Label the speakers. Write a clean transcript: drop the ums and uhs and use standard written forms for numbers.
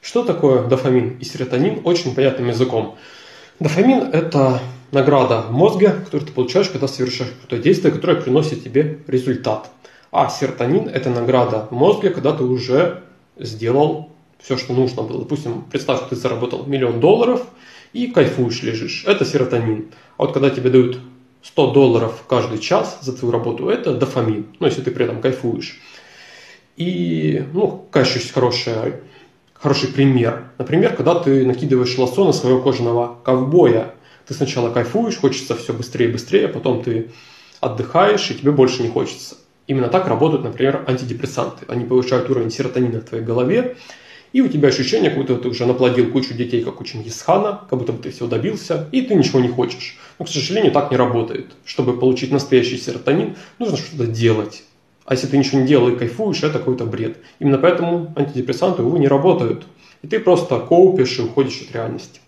Speaker 1: Что такое дофамин и серотонин очень понятным языком? Дофамин – это награда в мозге, которую ты получаешь, когда совершаешь какое-то действие, которое приносит тебе результат. А серотонин – это награда в мозге, когда ты уже сделал все, что нужно было. Допустим, представь, что ты заработал $1 000 000 и кайфуешь, лежишь. Это серотонин. А вот когда тебе дают $100 каждый час за твою работу, это дофамин. Ну, если ты при этом кайфуешь. И, конечно, есть хороший пример. Например, когда ты накидываешь лассо на своего кожаного ковбоя. Ты сначала кайфуешь, хочется все быстрее и быстрее, потом ты отдыхаешь, и тебе больше не хочется. Именно так работают, например, антидепрессанты. Они повышают уровень серотонина в твоей голове, и у тебя ощущение, как будто ты уже наплодил кучу детей, как у Чингисхана, как будто бы ты всего добился, и ты ничего не хочешь. Но, к сожалению, так не работает. Чтобы получить настоящий серотонин, нужно что-то делать. А если ты ничего не делаешь и кайфуешь, это какой-то бред. Именно поэтому антидепрессанты, увы, не работают. И ты просто копишь и уходишь от реальности.